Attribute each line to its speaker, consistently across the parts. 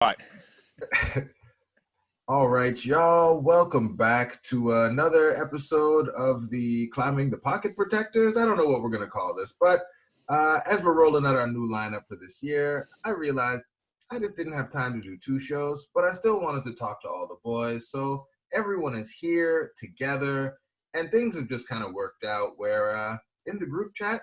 Speaker 1: All
Speaker 2: All right, y'all. Welcome back to another episode of the Climbing the Pocket Protectors. I don't know what we're going to call this, but as we're rolling out our new lineup for this year, I realized I just didn't have time to do two shows, but I still wanted to talk to all the boys. So everyone is here together, and things have just kind of worked out where in the group chat,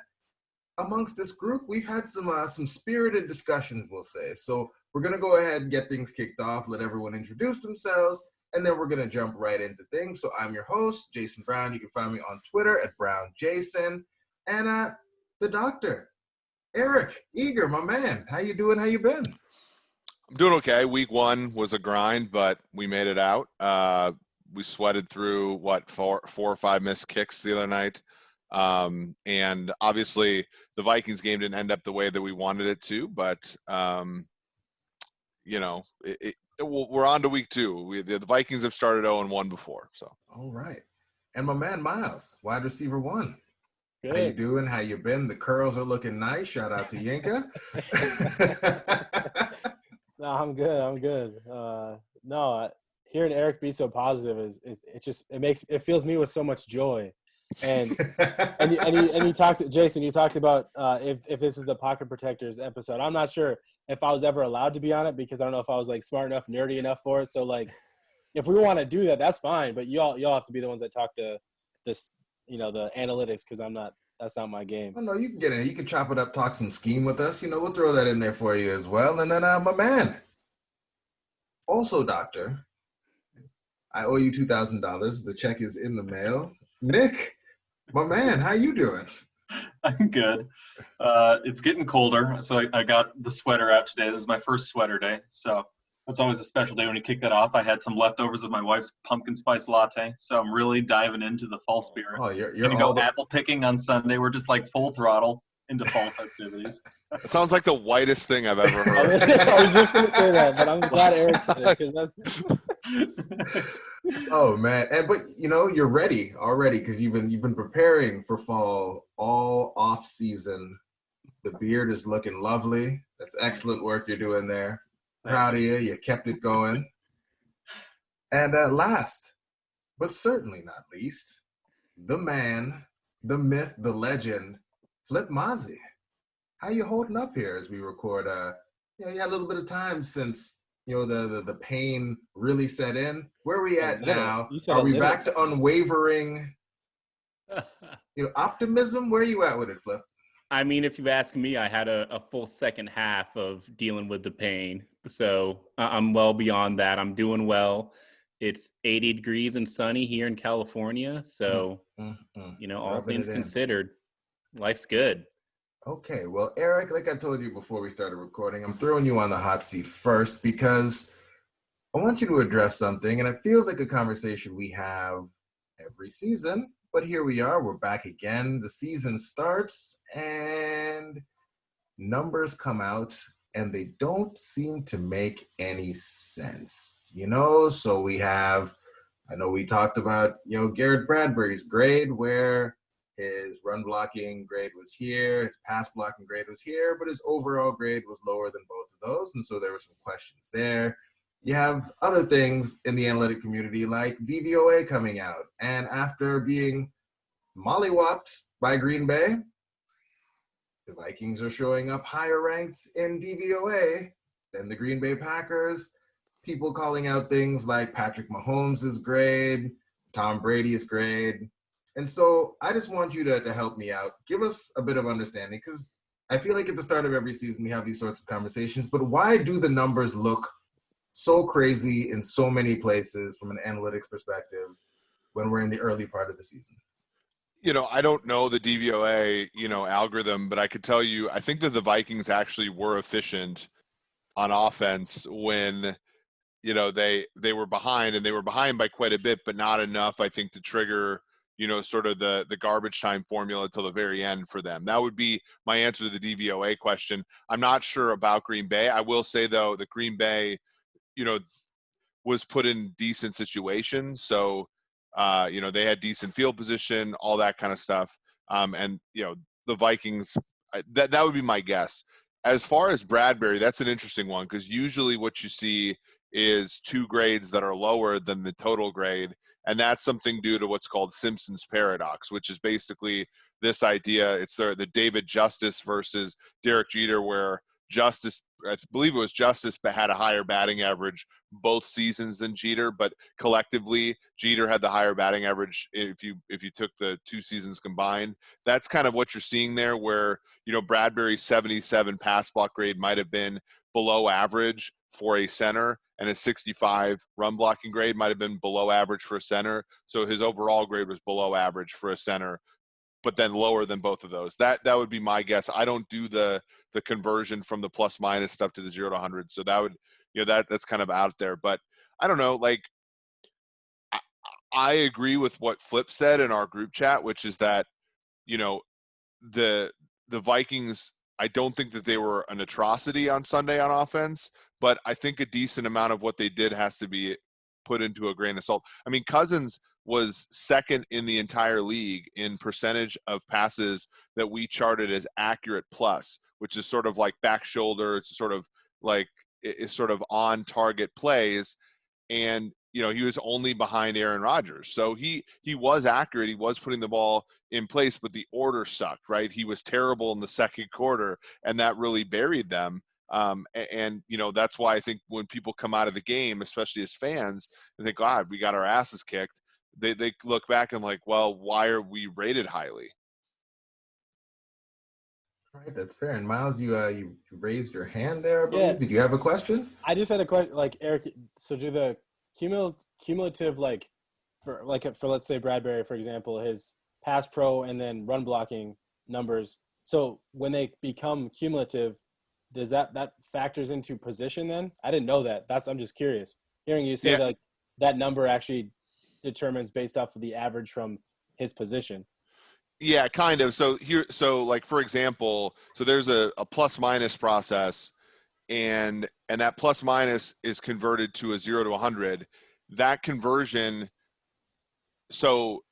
Speaker 2: amongst this group, we've had some spirited discussions, we'll say. So we're going to go ahead and get things kicked off, let everyone introduce themselves, and then we're going to jump right into things. So I'm your host, Jayson Brown. You can find me on Twitter at BrownJason. And the doctor, Eric Eager, my man. How you doing? How you been?
Speaker 1: I'm doing okay. Week one was a grind, but we made it out. We sweated through, four or five missed kicks the other night. And obviously the Vikings game didn't end up the way that we wanted it to, but we're on to week two. The Vikings have started 0-1 before. So
Speaker 2: all right. And my man Myles, wide receiver one.
Speaker 3: Good.
Speaker 2: How you doing? How you been? The curls are looking nice. Shout out to Yinka.
Speaker 3: No, I'm good. Hearing Eric be so positive it fills me with so much joy. And you talked to Jayson. You talked about if this is the Pocket Protectors episode. I'm not sure if I was ever allowed to be on it because I don't know if I was like smart enough, nerdy enough for it. So like, if we want to do that, that's fine. But y'all have to be the ones that talk to this, the analytics, because I'm not. That's not my game.
Speaker 2: Oh no, you can get in. You can chop it up, talk some scheme with us. We'll throw that in there for you as well. And then my man, also doctor, I owe you $2,000. The check is in the mail. Nick, my man, how you doing?
Speaker 4: I'm good. It's getting colder, so I got the sweater out today. This is my first sweater day, so that's always a special day when you kick that off. I had some leftovers of my wife's pumpkin spice latte, so I'm really diving into the fall spirit.
Speaker 2: Oh, you're
Speaker 4: gonna go apple picking on Sunday. We're just like full throttle into fall festivities.
Speaker 1: It sounds like the whitest thing I've ever heard.
Speaker 3: I was just going to say that, but I'm glad Eric said it because that's.
Speaker 2: Oh man, but you're ready already because you've been preparing for fall all off season. The beard is looking lovely. That's excellent work you're doing there. Proud of you. You kept it going. And last, but certainly not least, the man, the myth, the legend, Flipmazzi. How you holding up here as we record? You had a little bit of time since the pain really set in. Where are we at now? Are we back to unwavering optimism? Where are you at with it, Flip?
Speaker 5: I mean, if you ask me, I had a full second half of dealing with the pain. So I'm well beyond that. I'm doing well. It's 80 degrees and sunny here in California. So, all things considered, life's good.
Speaker 2: Okay. Well, Eric, like I told you before we started recording, I'm throwing you on the hot seat first because I want you to address something. And it feels like a conversation we have every season. But here we are. We're back again. The season starts and numbers come out and they don't seem to make any sense. So we have, I know we talked about, Garrett Bradbury's grade where his run blocking grade was here, his pass blocking grade was here, but his overall grade was lower than both of those. And so there were some questions there. You have other things in the analytic community like DVOA coming out. And after being mollywopped by Green Bay, the Vikings are showing up higher ranked in DVOA than the Green Bay Packers. People calling out things like Patrick Mahomes' grade, Tom Brady's grade. And so I just want you to help me out. Give us a bit of understanding because I feel like at the start of every season we have these sorts of conversations, but why do the numbers look so crazy in so many places from an analytics perspective when we're in the early part of the season?
Speaker 1: I don't know the DVOA, algorithm, but I could tell you, I think that the Vikings actually were efficient on offense when, they were behind, and they were behind by quite a bit, but not enough, I think, to trigger, sort of the garbage time formula until the very end for them. That would be my answer to the DVOA question. I'm not sure about Green Bay. I will say, though, that Green Bay, was put in decent situations. So, they had decent field position, all that kind of stuff. And, the Vikings, that would be my guess. as far as Bradbury, that's an interesting one because usually what you see is 2 grades that are lower than the total grade. And that's something due to what's called Simpson's paradox, which is basically this idea. It's the David Justice versus Derek Jeter, where Justice, I believe it was Justice, but had a higher batting average both seasons than Jeter, but collectively Jeter had the higher batting average if you took the 2 seasons combined. That's kind of what you're seeing there, where Bradbury's 77 pass block grade might have been below average for a center, and his 65 run blocking grade might have been below average for a center. So his overall grade was below average for a center, but then lower than both of those. That would be my guess. I don't do the conversion from the plus minus stuff to the 0 to 100. So that would, that's kind of out there. But I don't know, like I agree with what Flip said in our group chat, which is that, the Vikings, I don't think that they were an atrocity on Sunday on offense, but I think a decent amount of what they did has to be put into a grain of salt. I mean, Cousins was second in the entire league in percentage of passes that we charted as accurate plus, which is sort of like back shoulder. It's sort of like it's sort of on target plays. And, he was only behind Aaron Rodgers. So he was accurate. He was putting the ball in place, but the order sucked, right? He was terrible in the second quarter, and that really buried them. And that's why I think when people come out of the game, especially as fans, and think, God, we got our asses kicked, they look back and like, well, why are we rated highly?
Speaker 2: All right, that's fair. And Myles, you raised your hand there, I believe.
Speaker 3: Yeah.
Speaker 2: Did you have a question?
Speaker 3: I just had a question, like Eric. So do the cumulative, like for let's say Bradbury, for example, his pass pro and then run blocking numbers. So when they become cumulative, does that factors into position then? I didn't know that. I'm just curious. Hearing you say that number actually determines based off of the average from his position.
Speaker 1: Yeah, kind of. So like for example, so there's a plus minus process, and that plus minus is converted to a 0 to 100. That conversion, so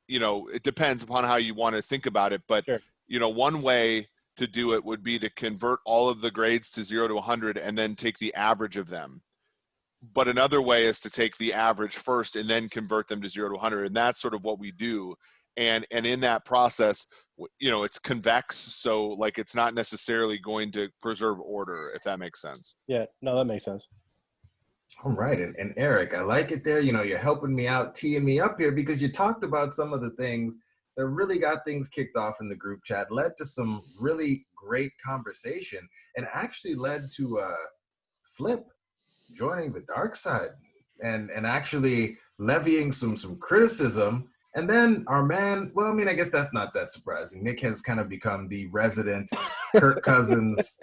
Speaker 1: it depends upon how you want to think about it, but
Speaker 3: sure.
Speaker 1: One way to do it would be to convert all of the grades to 0 to 100 and then take the average of them. But another way is to take the average first and then convert them to 0 to 100, and that's sort of what we do. And in that process, it's convex, so like it's not necessarily going to preserve order, if that makes sense.
Speaker 3: Yeah, no, that makes sense.
Speaker 2: All right. And Eric, I like it there. You're helping me out, teeing me up here, because you talked about some of the things that really got things kicked off in the group chat, led to some really great conversation, and actually led to Flip joining the dark side and actually levying some criticism. And then our man, well, I mean, I guess that's not that surprising. Nick has kind of become the resident Kirk Cousins.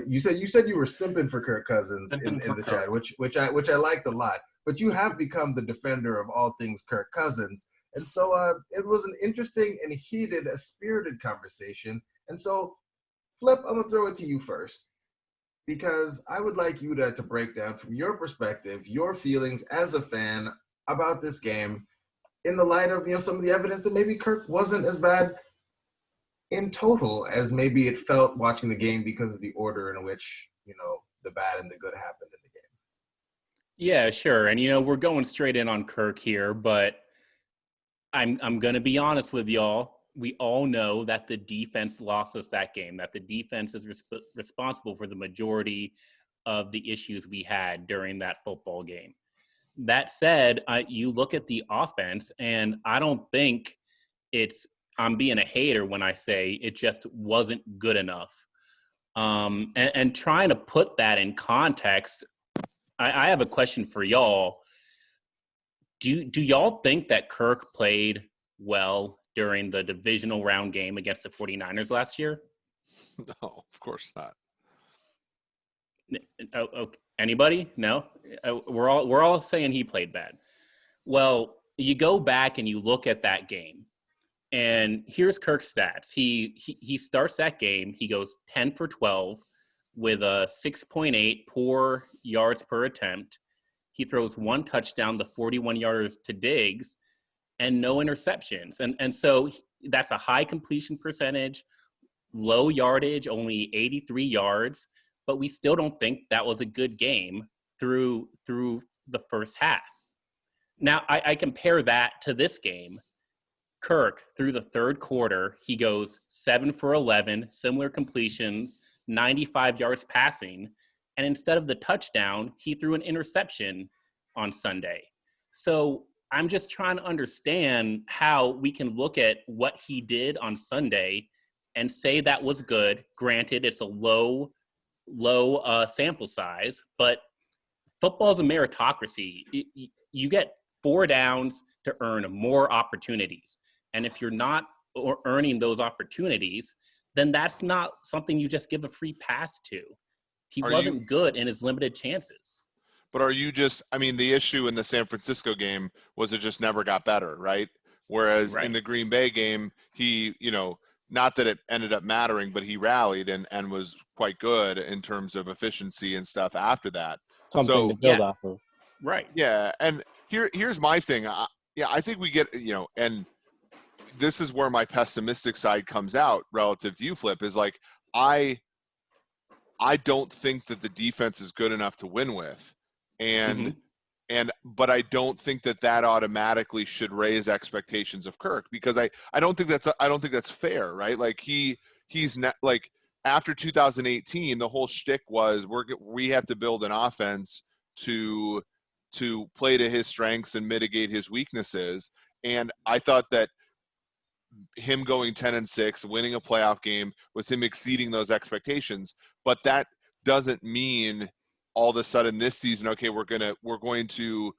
Speaker 2: You said you were simping for Kirk Cousins in the chat, which I liked a lot. But you have become the defender of all things Kirk Cousins. And so it was an interesting and heated, a spirited conversation. And so, Flip, I'm going to throw it to you first, because I would like you to break down from your perspective, your feelings as a fan about this game in the light of, some of the evidence that maybe Kirk wasn't as bad in total as maybe it felt watching the game because of the order in which, the bad and the good happened in the game.
Speaker 5: Yeah, sure. And, we're going straight in on Kirk here, but I'm going to be honest with y'all. We all know that the defense lost us that game, that the defense is responsible for the majority of the issues we had during that football game. That said, you look at the offense, and I don't think I'm being a hater when I say it just wasn't good enough. And trying to put that in context, I have a question for y'all. Do y'all think that Kirk played well during the divisional round game against the 49ers last year?
Speaker 1: No, of course not.
Speaker 5: Oh, anybody? No? We're all saying he played bad. Well, you go back and you look at that game, and here's Kirk's stats. He starts that game. He goes 10 for 12 with a 6.8 poor yards per attempt. He throws 1 touchdown, the 41 yarders to Diggs, and no interceptions. And so that's a high completion percentage, low yardage, only 83 yards, but we still don't think that was a good game through the first half. Now, I compare that to this game. Kirk, through the third quarter, he goes 7 for 11, similar completions, 95 yards passing. And instead of the touchdown, he threw an interception on Sunday. So I'm just trying to understand how we can look at what he did on Sunday and say that was good. Granted, it's a low sample size, but football is a meritocracy. You get 4 downs to earn more opportunities. And if you're not earning those opportunities, then that's not something you just give a free pass to. He wasn't good in his limited chances.
Speaker 1: But are you just, I mean, the issue in the San Francisco game was it just never got better, right? Whereas in the Green Bay game, he, not that it ended up mattering, but he rallied and was quite good in terms of efficiency and stuff after that.
Speaker 3: Something to build off of.
Speaker 5: Right.
Speaker 1: Yeah. And here's my thing. I think we get, and this is where my pessimistic side comes out relative to you, Flip, is like, I don't think that the defense is good enough to win with. But I don't think that automatically should raise expectations of Kirk, because I don't think that's fair, right? Like he's not, like, after 2018, the whole shtick was we have to build an offense to play to his strengths and mitigate his weaknesses. And I thought that him going 10-6, winning a playoff game, was him exceeding those expectations. But that doesn't mean all of a sudden this season, okay, we're going to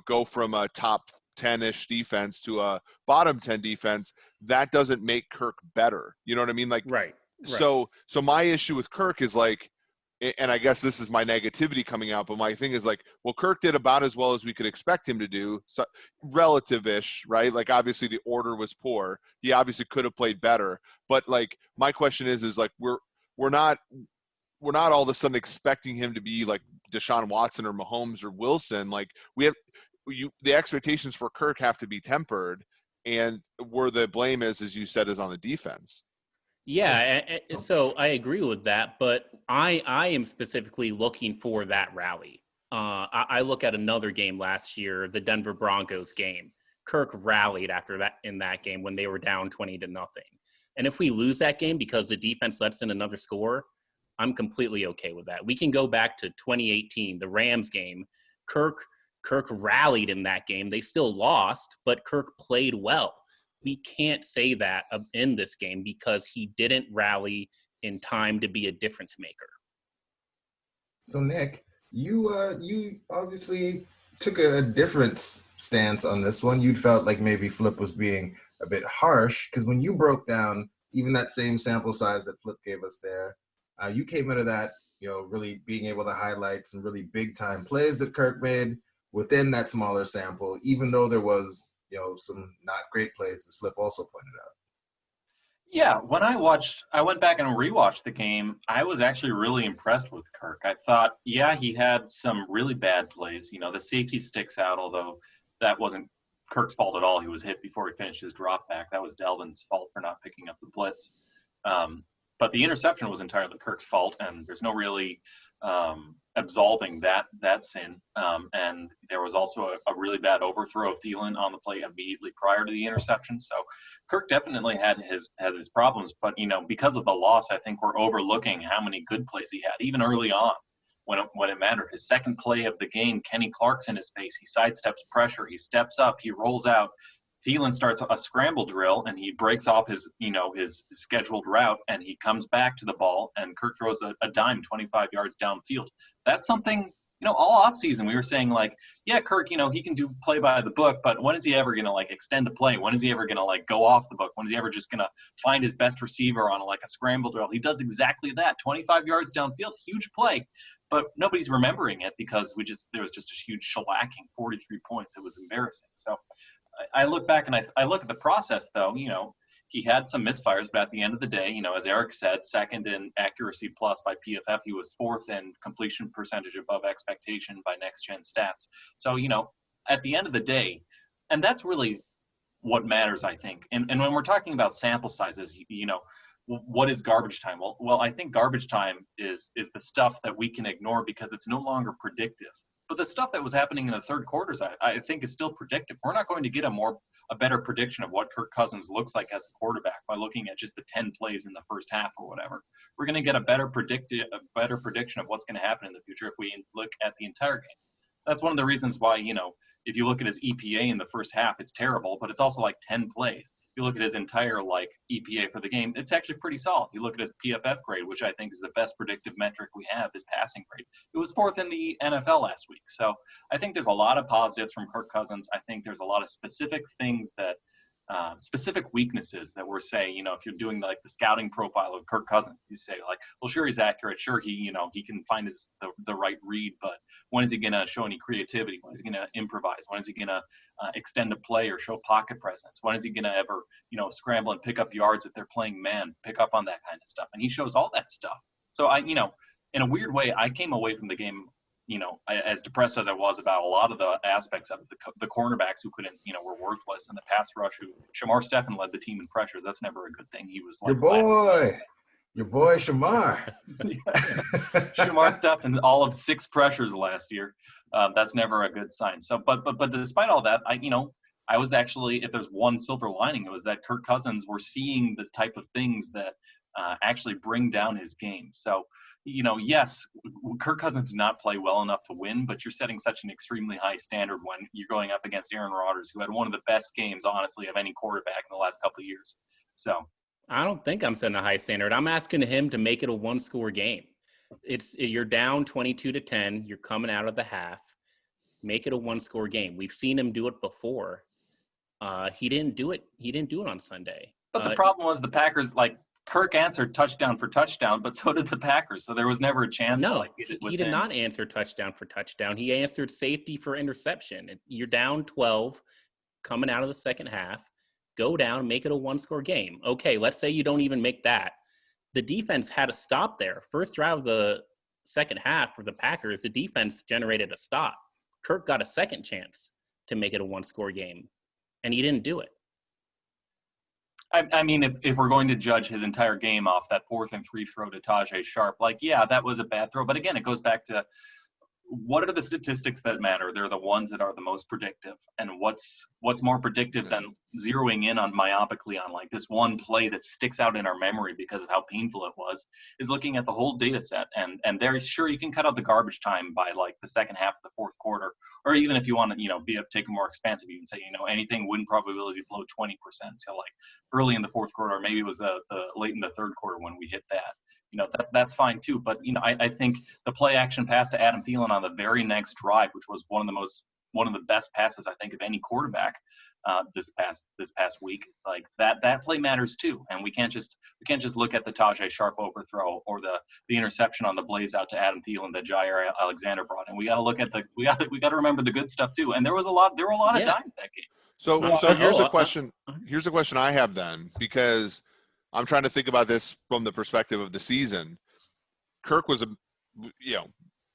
Speaker 1: go from a top 10-ish defense to a bottom 10 defense. That doesn't make Kirk better. You know what I mean? Like,
Speaker 5: right.
Speaker 1: So my issue with Kirk is like, and I guess this is my negativity coming out, but my thing is like, well, Kirk did about as well as we could expect him to do, so, relative-ish, right? Like, obviously the order was poor. He obviously could have played better. But like, my question is like, we're not all of a sudden expecting him to be like Deshaun Watson or Mahomes or Wilson. Like, the expectations for Kirk have to be tempered, and where the blame is, as you said, is on the defense.
Speaker 5: Yeah, so I agree with that, but I am specifically looking for that rally. I look at another game last year, the Denver Broncos game. Kirk rallied after that in that game when they were down 20-0. And if we lose that game because the defense lets in another score, I'm completely okay with that. We can go back to 2018, the Rams game. Kirk rallied in that game. They still lost, but Kirk played well. We can't say that in this game because he didn't rally in time to be a difference maker.
Speaker 2: So Nick, you obviously took a different stance on this one. You felt like maybe Flip was being a bit harsh, because when you broke down even that same sample size that Flip gave us there, you came into that, really being able to highlight some really big time plays that Kirk made within that smaller sample, even though there was some not great plays, as Flip also pointed out.
Speaker 4: Yeah, when I went back and rewatched the game, I was actually really impressed with Kirk. I thought, yeah, he had some really bad plays. The safety sticks out, although that wasn't Kirk's fault at all. He was hit before he finished his drop back. That was Delvin's fault for not picking up the blitz. But the interception was entirely Kirk's fault, and there's no really absolving that sin. And there was also a really bad overthrow of Thielen on the play immediately prior to the interception. So Kirk definitely had his problems, but because of the loss, I think we're overlooking how many good plays he had, even early on when it mattered. His second play of the game, Kenny Clark's in his face. He sidesteps pressure. He steps up. He rolls out. Thielen starts a scramble drill, and he breaks off his scheduled route, and he comes back to the ball, and Kirk throws a dime 25 yards downfield. That's something, all offseason we were saying, like, yeah, Kirk, he can do play by the book, but when is he ever going to, like, extend a play? When is he ever going to, like, go off the book? When is he ever just going to find his best receiver on, like, a scramble drill? He does exactly that, 25 yards downfield, huge play, but nobody's remembering it because there was just a huge shellacking, 43 points. It was embarrassing. So I look back and I look at the process, though. He had some misfires, but at the end of the day, as Eric said, second in accuracy plus by PFF. He was fourth in completion percentage above expectation by Next Gen Stats. So, at the end of the day, and that's really what matters, I think. And when we're talking about sample sizes, what is garbage time? Well, I think garbage time is the stuff that we can ignore because it's no longer predictive. But the stuff that was happening in the third quarters, I think, is still predictive. We're not going to get a better prediction of what Kirk Cousins looks like as a quarterback by looking at just the 10 plays in the first half or whatever. We're going to get a better prediction of what's going to happen in the future if we look at the entire game. That's one of the reasons why, if you look at his EPA in the first half, it's terrible, but it's also like 10 plays. If you look at his entire EPA for the game, it's actually pretty solid. You look at his PFF grade, which I think is the best predictive metric we have, his passing grade. It was 4th in the NFL last week. So I think there's a lot of positives from Kirk Cousins. I think there's a lot of specific things that specific weaknesses that we're saying, if you're doing the scouting profile of Kirk Cousins, you say well, sure, he's accurate. Sure, he can find the right read, but when is he going to show any creativity? When is he going to improvise? When is he going to extend a play or show pocket presence? When is he going to ever, scramble and pick up yards if they're playing man, pick up on that kind of stuff? And he shows all that stuff. So in a weird way, I came away from the game, as depressed as I was about a lot of the aspects of the cornerbacks who couldn't, were worthless, and the pass rush who Shamar Stephen led the team in pressures. That's never a good thing. He was
Speaker 2: your boy Shamar.
Speaker 4: Shamar Stephen, all of 6 pressures last year. That's never a good sign. So, but despite all that, I was actually, if there's one silver lining, it was that Kirk Cousins, we're seeing the type of things that actually bring down his game. So, yes, Kirk Cousins did not play well enough to win, but you're setting such an extremely high standard when you're going up against Aaron Rodgers, who had one of the best games, honestly, of any quarterback in the last couple of years. So
Speaker 5: I don't think I'm setting a high standard. I'm asking him to make it a one-score game. You're down 22-10. You're coming out of the half. Make it a one-score game. We've seen him do it before. He didn't do it. He didn't do it on Sunday.
Speaker 4: But the problem was the Packers, Kirk answered touchdown for touchdown, but so did the Packers. So there was never a chance to get it with
Speaker 5: he did not answer touchdown for touchdown. He answered safety for interception. You're down 12 coming out of the second half. Go down, make it a one-score game. Okay, let's say you don't even make that. The defense had a stop there. First drive of the second half for the Packers, the defense generated a stop. Kirk got a second chance to make it a one-score game, and he didn't do it.
Speaker 4: I mean, if we're going to judge his entire game off that 4th and 3 throw to Tajay Sharp, that was a bad throw. But again, it goes back to what are the statistics that matter? They're the ones that are the most predictive. And what's more predictive than zeroing in on myopically on this one play that sticks out in our memory because of how painful it was, is looking at the whole data set. And there, sure, you can cut out the garbage time by the second half of the fourth quarter, or even if you want to, take a more expansive, you can say, anything win probability below 20%. So early in the fourth quarter, or maybe it was the late in the third quarter when we hit that. That's fine too. But, I think the play action pass to Adam Thielen on the very next drive, which was one of the best passes, I think, of any quarterback this past week, that play matters too. And we can't just look at the Tajay Sharp overthrow or the interception on the blaze out to Adam Thielen that Jair Alexander brought in. We got to look at we got to remember the good stuff too. And there were a lot of dimes that game.
Speaker 1: So here's the question. Here's the question I have then, because I'm trying to think about this from the perspective of the season. Kirk was,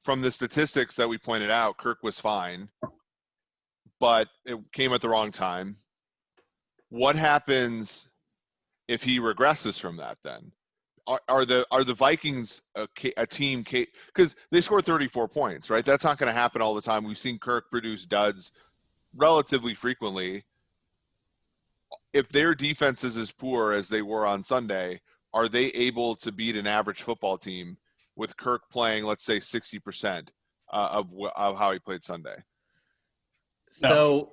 Speaker 1: from the statistics that we pointed out, Kirk was fine, but it came at the wrong time. What happens if he regresses from that then? Are the Vikings a team, because they scored 34 points, right? That's not going to happen all the time. We've seen Kirk produce duds relatively frequently. If their defense is as poor as they were on Sunday, are they able to beat an average football team with Kirk playing, let's say, 60% of how he played Sunday?
Speaker 5: So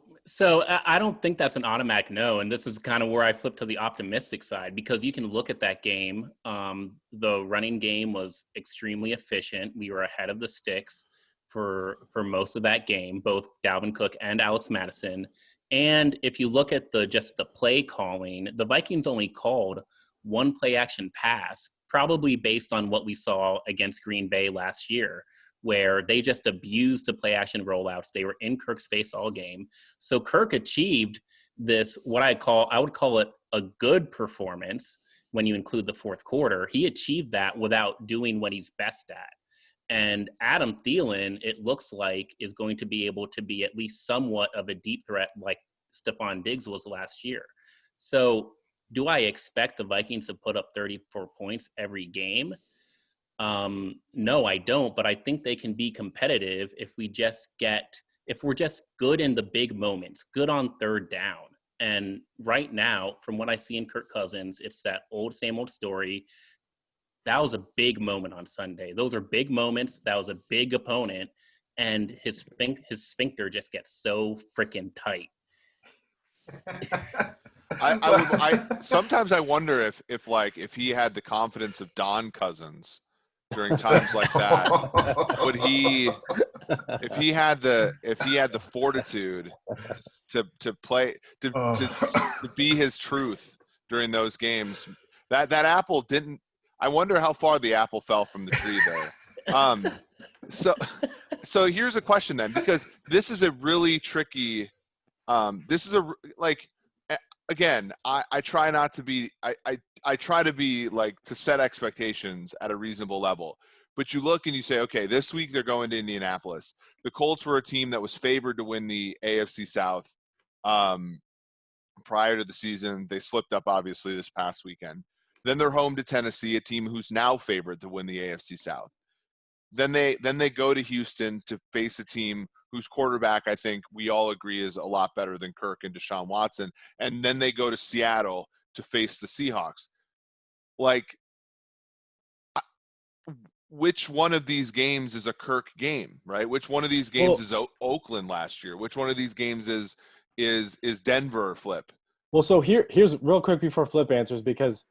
Speaker 5: I don't think that's an automatic no, and this is kind of where I flip to the optimistic side, because you can look at that game. The running game was extremely efficient. We were ahead of the sticks for most of that game, both Dalvin Cook and Alex Madison. And if you look at just the play calling, the Vikings only called one play action pass, probably based on what we saw against Green Bay last year, where they just abused the play action rollouts. They were in Kirk's face all game. So Kirk achieved this, I would call it a good performance when you include the fourth quarter. He achieved that without doing what he's best at. And Adam Thielen, it looks like, is going to be able to be at least somewhat of a deep threat like Stephon Diggs was last year. So Do I expect the Vikings to put up 34 points every game? No, I don't, but I think they can be competitive if we're just good in the big moments, good on third down. And right now, from what I see in Kirk Cousins, it's that same old story. That was a big moment on Sunday. Those are big moments. That was a big opponent. And his sphincter just gets so freaking tight.
Speaker 1: Sometimes I wonder if he had the confidence of Don Cousins during times like that, would he, if he had the fortitude to play to be his truth during those games, that apple didn't. I wonder how far the apple fell from the tree there. So here's a question then, because this is a really tricky. Again, I try not to be. I try to be to set expectations at a reasonable level. But you look and you say, okay, this week they're going to Indianapolis. The Colts were a team that was favored to win the AFC South prior to the season. They slipped up, obviously, this past weekend. Then they're home to Tennessee, a team who's now favored to win the AFC South. Then they go to Houston to face a team whose quarterback, I think we all agree, is a lot better than Kirk and Deshaun Watson. And then they go to Seattle to face the Seahawks. Which one of these games is a Kirk game, right? Which one of these games is Oakland last year? Which one of these games is Denver, Flip?
Speaker 3: Well, so here's real quick before Flip answers, because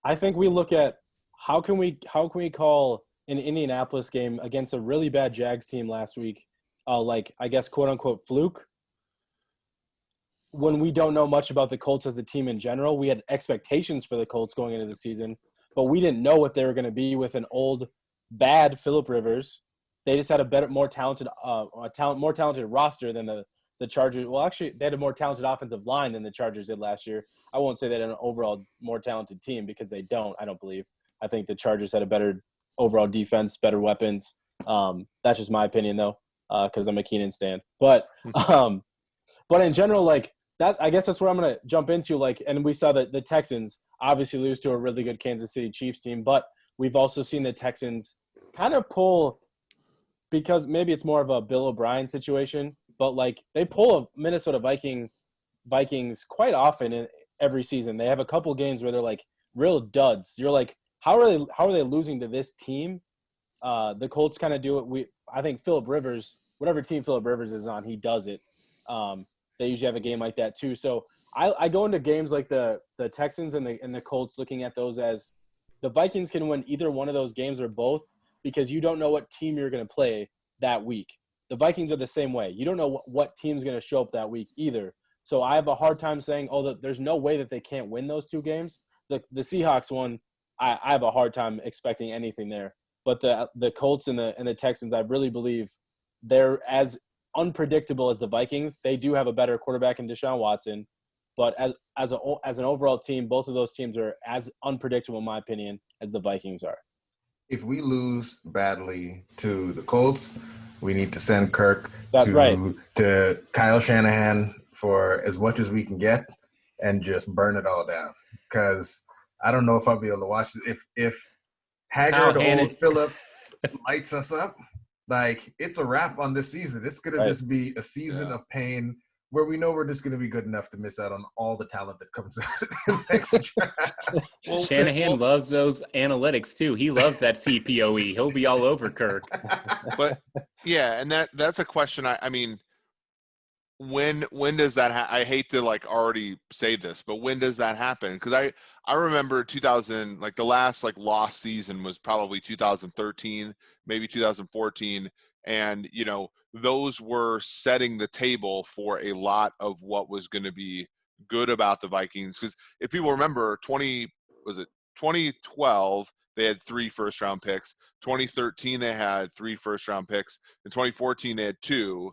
Speaker 3: I think we look at how can we call an Indianapolis game against a really bad Jags team last week, I guess, quote unquote fluke, when we don't know much about the Colts as a team in general. We had expectations for the Colts going into the season, but we didn't know what they were going to be with an old, bad Phillip Rivers. They just had a more talented roster than the Chargers. Well, actually, they had a more talented offensive line than the Chargers did last year. I won't say they had an overall more talented team, because they don't. I don't believe. I think the Chargers had a better overall defense, better weapons. That's just my opinion, though, because I'm a Keenan stan. But in general, that, I guess that's where I'm going to jump into. And we saw that the Texans obviously lose to a really good Kansas City Chiefs team, but we've also seen the Texans kind of pull, because maybe it's more of a Bill O'Brien situation, but they pull a Minnesota Vikings quite often in every season. They have a couple games where they're real duds. You're how are they losing to this team? The Colts kind of do it. I think Phillip Rivers, whatever team Phillip Rivers is on, he does it. They usually have a game like that too. So I go into games like the Texans and the Colts looking at those as the Vikings can win either one of those games or both, because you don't know what team you're going to play that week. The Vikings are the same way. You don't know what team's going to show up that week either. So I have a hard time saying, there's no way that they can't win those two games. The Seahawks one, I have a hard time expecting anything there. But the Colts and the Texans, I really believe they're as unpredictable as the Vikings. They do have a better quarterback in Deshaun Watson, but as an overall team, both of those teams are as unpredictable, in my opinion, as the Vikings are.
Speaker 2: If we lose badly to the Colts, we need to send Kirk to Kyle Shanahan for as much as we can get and just burn it all down. Because I don't know if I'll be able to watch it. If haggard old Phillip lights us up, it's a wrap on this season. It's going to just be a season of pain where we know we're just going to be good enough to miss out on all the talent that comes out of the next draft.
Speaker 5: Shanahan loves those analytics too. He loves that CPOE. He'll be all over Kirk.
Speaker 1: But yeah, and that's a question. I mean, when does that I hate to already say this, but when does that happen? Because I remember 2000, the last lost season was probably 2013, maybe 2014, and those were setting the table for a lot of what was going to be good about the Vikings. Because if people remember, 2012 they had 3 first-round picks. 2013 they had 3 first-round picks. In 2014 they had 2.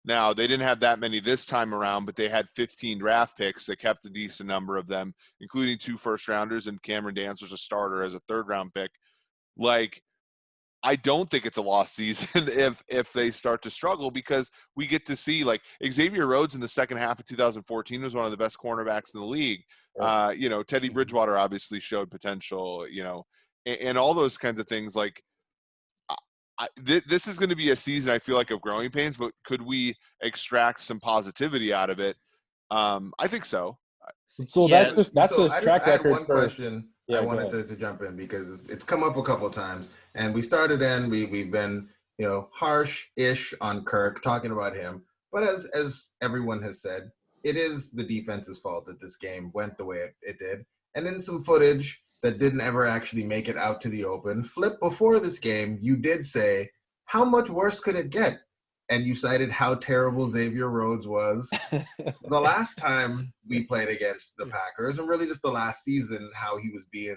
Speaker 1: Now, they didn't have that many this time around, but they had 15 draft picks. They kept a decent number of them, including 2 first-rounders, and Cameron Dantzler's a starter as a third-round pick. I don't think it's a lost season if they start to struggle, because we get to see, like, Xavier Rhodes in the second half of 2014 was one of the best cornerbacks in the league. Teddy Bridgewater obviously showed potential, and all those kinds of things. Like, this is going to be a season, I feel like, of growing pains, but could we extract some positivity out of it? I think so.
Speaker 3: So
Speaker 5: Yeah.
Speaker 3: that's his track
Speaker 2: I had
Speaker 3: record.
Speaker 2: one question.
Speaker 3: Yeah,
Speaker 2: I wanted to jump in because it's come up a couple of times, and we started in. We've been harsh-ish on Kirk, talking about him, but as everyone has said, it is the defense's fault that this game went the way it did. And in some footage that didn't ever actually make it out to the open, Flip, before this game, you did say, how much worse could it get? And you cited how terrible Xavier Rhodes was the last time we played against the Packers, and really just the last season, how he was being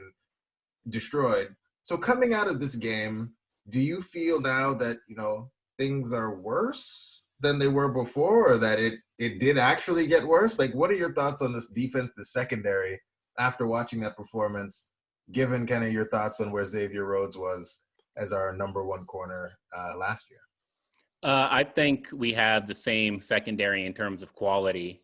Speaker 2: destroyed. So coming out of this game, do you feel now that, things are worse than they were before, or that it did actually get worse? Like, what are your thoughts on this defense, the secondary, after watching that performance, given kind of your thoughts on where Xavier Rhodes was as our number one corner last year?
Speaker 5: I think we have the same secondary in terms of quality.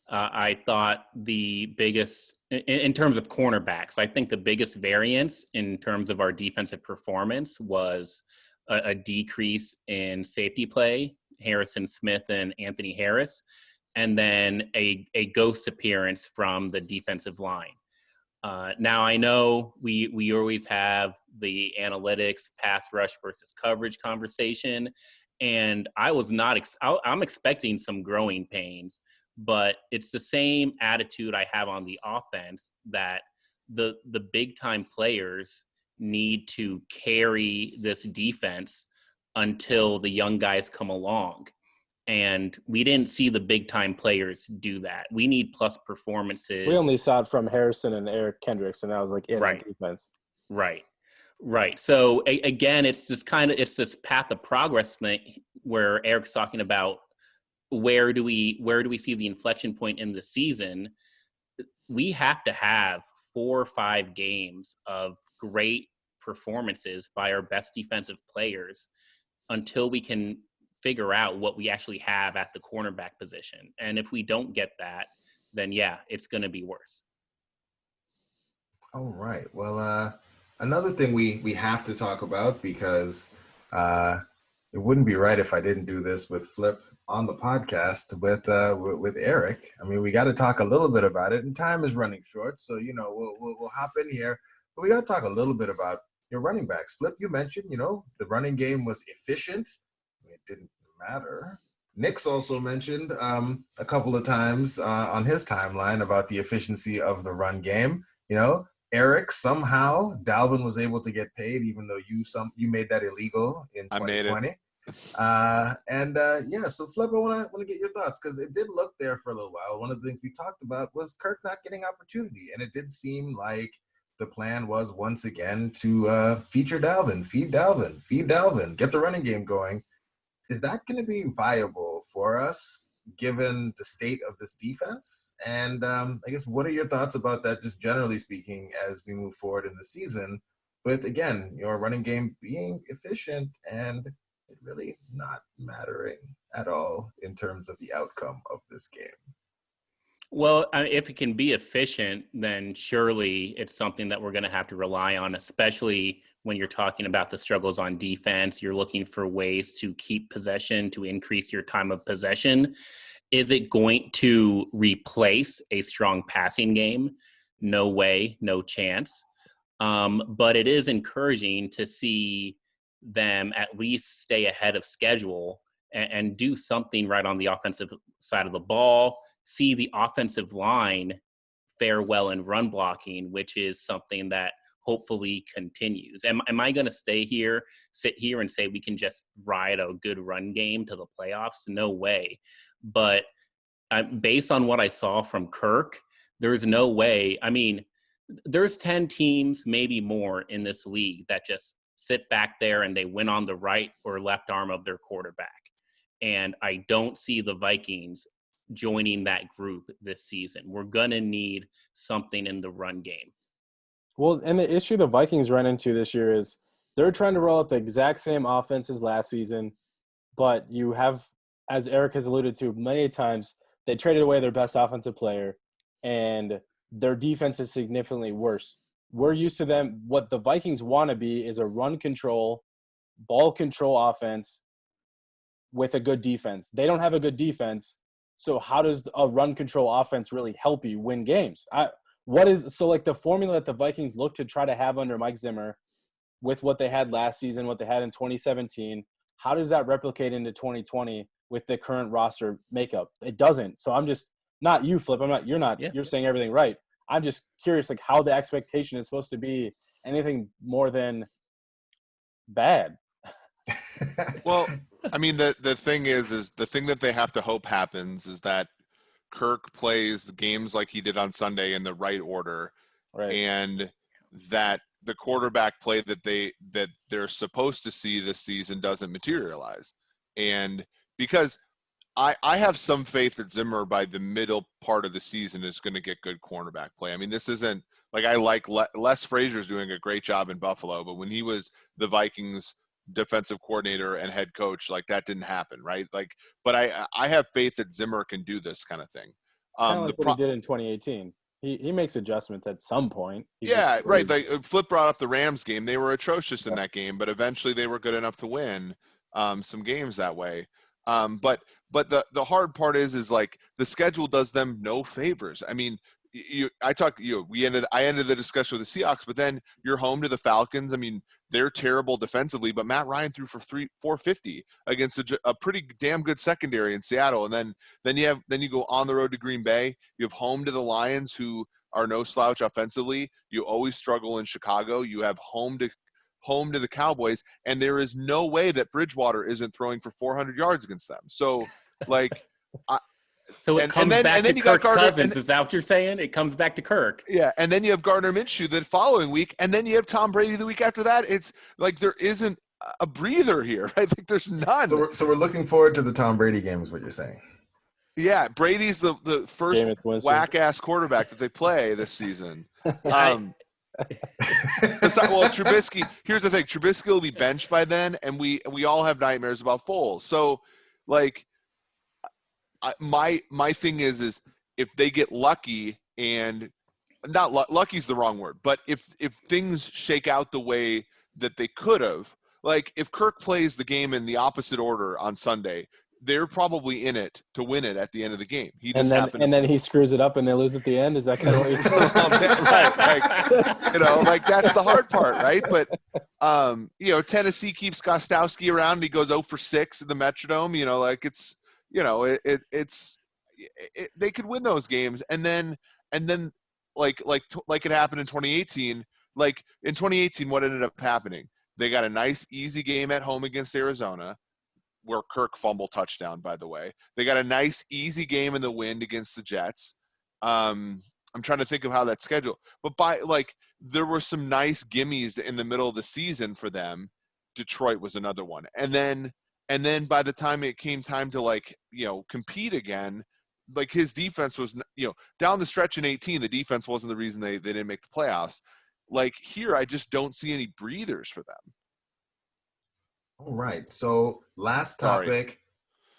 Speaker 5: I thought the biggest, in terms of cornerbacks, I think the biggest variance in terms of our defensive performance was a decrease in safety play, Harrison Smith and Anthony Harris, and then a ghost appearance from the defensive line. Now, I know we always have the analytics, pass rush versus coverage conversation, and I'm expecting some growing pains, but it's the same attitude I have on the offense, that the big time players need to carry this defense until the young guys come along. And we didn't see the big time players do that. We need plus performances.
Speaker 3: We only saw it from Harrison and Eric Kendricks, and that was like in
Speaker 5: Right.
Speaker 3: defense.
Speaker 5: Right. So again, it's this path of progress thing where Eric's talking about where do we see the inflection point in the season. We have to have 4 or 5 games of great performances by our best defensive players until we can figure out what we actually have at the cornerback position. And if we don't get that, then yeah, it's going to be worse.
Speaker 2: All right. Well, another thing we have to talk about, because it wouldn't be right if I didn't do this with Flip on the podcast with Eric. I mean, we got to talk a little bit about it, and time is running short, so we'll hop in here. But we got to talk a little bit about your running backs. Flip, you mentioned the running game was efficient. It didn't matter. Nick's also mentioned a couple of times on his timeline about the efficiency of the run game. Eric, somehow Dalvin was able to get paid, even though you made that illegal in 2020. So Flip, I want to get your thoughts, because it did look there for a little while. One of the things we talked about was Kirk not getting opportunity, and it did seem like the plan was once again to feature Dalvin, feed Dalvin, get the running game going. Is that going to be viable for us, given the state of this defense? And I guess, what are your thoughts about that, just generally speaking, as we move forward in the season, with, again, your running game being efficient and it really not mattering at all in terms of the outcome of this game?
Speaker 5: Well, if it can be efficient, then surely it's something that we're going to have to rely on, especially when you're talking about the struggles on defense. You're looking for ways to keep possession, to increase your time of possession. Is it going to replace a strong passing game? No way, no chance. But it is encouraging to see them at least stay ahead of schedule and do something right on the offensive side of the ball. See the offensive line fare well in run blocking, which is something that hopefully continues. Am I going to sit here and say we can just ride a good run game to the playoffs? No way. But based on what I saw from Kirk, there's no way. I mean, there's 10 teams, maybe more, in this league that just sit back there and they win on the right or left arm of their quarterback. And I don't see the Vikings joining that group this season. We're going to need something in the run game.
Speaker 3: Well, and the issue the Vikings run into this year is they're trying to roll out the exact same offense as last season, but you have, as Eric has alluded to many times, they traded away their best offensive player, and their defense is significantly worse. We're used to them. What the Vikings want to be is a run control, ball control offense with a good defense. They don't have a good defense, so how does a run control offense really help you win games? The formula that the Vikings look to try to have under Mike Zimmer with what they had last season, what they had in 2017, how does that replicate into 2020 with the current roster makeup? It doesn't. So I'm just not you, Flip. You're saying everything right. I'm just curious, like, how the expectation is supposed to be anything more than bad.
Speaker 1: Well, I mean, the thing is the thing that they have to hope happens is that Kirk plays the games like he did on Sunday in the right order,
Speaker 3: Right.
Speaker 1: and that the quarterback play that they're supposed to see this season doesn't materialize. And because I have some faith that Zimmer by the middle part of the season is going to get good cornerback play. I mean, this isn't like I like Les Frazier's doing a great job in Buffalo, but when he was the Vikings defensive coordinator and head coach, like that didn't happen, right? Like, but I have faith that Zimmer can do this kind of thing.
Speaker 3: Kind of like what he did in 2018. He makes adjustments at some point.
Speaker 1: Right. Like Flip brought up the Rams game. They were atrocious in that game, but eventually they were good enough to win some games that way. But the hard part is like the schedule does them no favors. I mean, I ended the discussion with the Seahawks, but then you're home to the Falcons. I mean, they're terrible defensively, but Matt Ryan threw for 450 against a pretty damn good secondary in Seattle. And then you go on the road to Green Bay. You have home to the Lions, who are no slouch offensively. You always struggle in Chicago. You have home to the Cowboys, and there is no way that Bridgewater isn't throwing for 400 yards against them. So, like,
Speaker 5: so it comes back to Kirk Cousins. Is that what you're saying? It comes back to Kirk.
Speaker 1: Yeah, and then you have Gardner Minshew the following week, and then you have Tom Brady the week after that. It's like there isn't a breather here, right? Like there's none.
Speaker 2: So we're looking forward to the Tom Brady game is what you're saying.
Speaker 1: Yeah, Brady's the first whack-ass quarterback that they play this season. Well, Trubisky, here's the thing. Trubisky will be benched by then, and we all have nightmares about Foles. So, like, my thing is if they get lucky, and not lucky's the wrong word, but if things shake out the way that they could have, like if Kirk plays the game in the opposite order on Sunday, they're probably in it to win it at the end of the game.
Speaker 3: And then he screws it up and they lose at the end. Is that kind of what you're saying?
Speaker 1: Right. Like that's the hard part, right? But Tennessee keeps Gostowski around and he goes 0 for 6 in the Metrodome. They could win those games, and then like it happened in 2018. Like in 2018, what ended up happening? They got a nice easy game at home against Arizona, where Kirk fumble touchdown, by the way. They got a nice easy game in the wind against the Jets. I'm trying to think of how that schedule, but there were some nice gimmies in the middle of the season for them. Detroit was another one, and then by the time it came time to compete again, like his defense was, down the stretch in 18, the defense wasn't the reason they didn't make the playoffs. Like here, I just don't see any breathers for them.
Speaker 2: All right. So last topic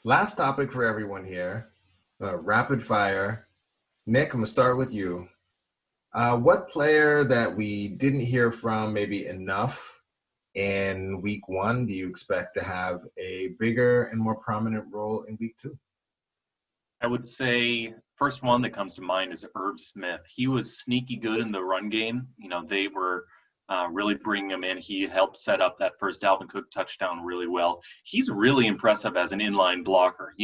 Speaker 2: for everyone here, rapid fire. Nick, I'm going to start with you. What player that we didn't hear from maybe enough in week 1 do you expect to have a bigger and more prominent role in week 2?
Speaker 4: I would say first one that comes to mind is Irv Smith. He was sneaky good in the run game. They were really bringing him in. He helped set up that first Dalvin Cook touchdown really well. He's really impressive as an inline blocker.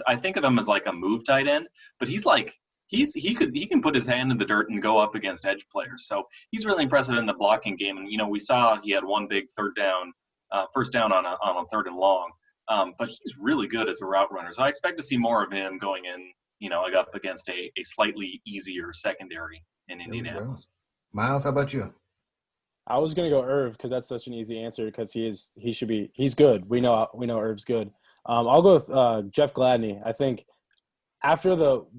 Speaker 4: I think of him as like a move tight end, but he's like he can put his hand in the dirt and go up against edge players. So he's really impressive in the blocking game. And we saw he had one big first down on a third and long. But he's really good as a route runner. So I expect to see more of him going in, up against a slightly easier secondary in Indianapolis.
Speaker 2: Myles, how about you?
Speaker 3: I was going to go Irv because that's such an easy answer because he's good. We know Irv's good. I'll go with Jeff Gladney. I think after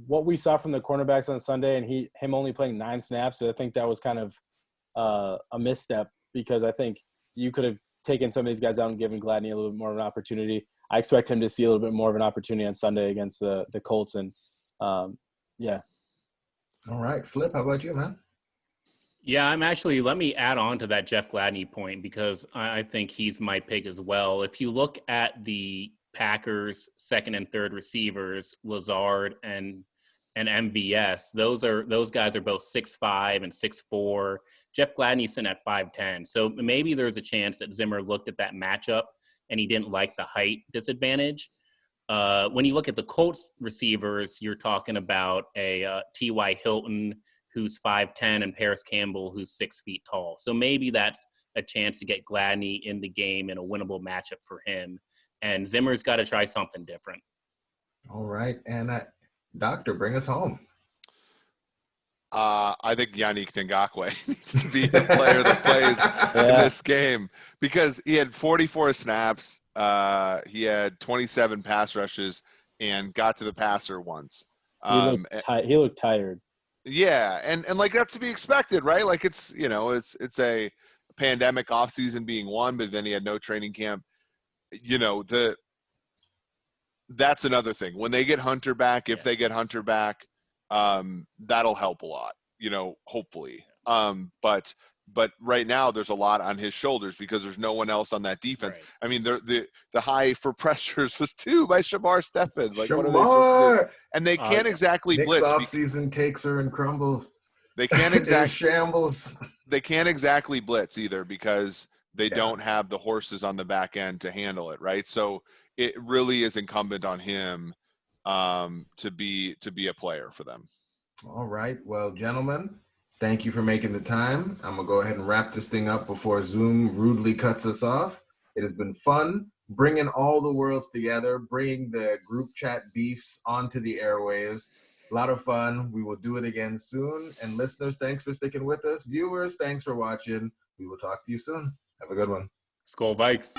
Speaker 3: what we saw from the cornerbacks on Sunday and him only playing 9 snaps, I think that was kind of a misstep because I think you could have taking some of these guys out and giving Gladney a little bit more of an opportunity. I expect him to see a little bit more of an opportunity on Sunday against the Colts. And yeah.
Speaker 2: All right, Flip, how about you, man?
Speaker 5: Yeah, let me add on to that Jeff Gladney point, because I think he's my pick as well. If you look at the Packers' second and third receivers, Lazard and MVS, those guys are both 6'5" and 6'4". Jeff Gladney's sitting at 5'10". So maybe there's a chance that Zimmer looked at that matchup and he didn't like the height disadvantage. When you look at the Colts receivers, you're talking about a T.Y. Hilton, who's 5'10", and Paris Campbell, who's 6 feet tall. So maybe that's a chance to get Gladney in the game in a winnable matchup for him. And Zimmer's got to try something different.
Speaker 2: All right. And Doctor, bring us home.
Speaker 1: I think Yannick Ngakoue needs to be the player that plays in this game, because he had 44 snaps. He had 27 pass rushes and got to the passer once.
Speaker 3: He looked tired.
Speaker 1: Yeah, and like that's to be expected, right? Like it's a pandemic offseason being one, but then he had no training camp. That's another thing. When they get Hunter back, if they get Hunter back, that'll help a lot, hopefully. But right now there's a lot on his shoulders because there's no one else on that defense. Right. I mean, the high for pressures was 2 by Shamar Stephen. Like, what are they supposed to do? And they can't exactly
Speaker 2: Nick's
Speaker 1: blitz.
Speaker 2: Offseason takes her and crumbles.
Speaker 1: They can't exactly
Speaker 2: shambles.
Speaker 1: They can't exactly blitz either because they don't have the horses on the back end to handle it, right? So it really is incumbent on him to be a player for them.
Speaker 2: All right. Well, gentlemen, thank you for making the time. I'm going to go ahead and wrap this thing up before Zoom rudely cuts us off. It has been fun bringing all the worlds together, bringing the group chat beefs onto the airwaves. A lot of fun. We will do it again soon. And listeners, thanks for sticking with us. Viewers, thanks for watching. We will talk to you soon. Have a good one.
Speaker 5: Skol Vikes.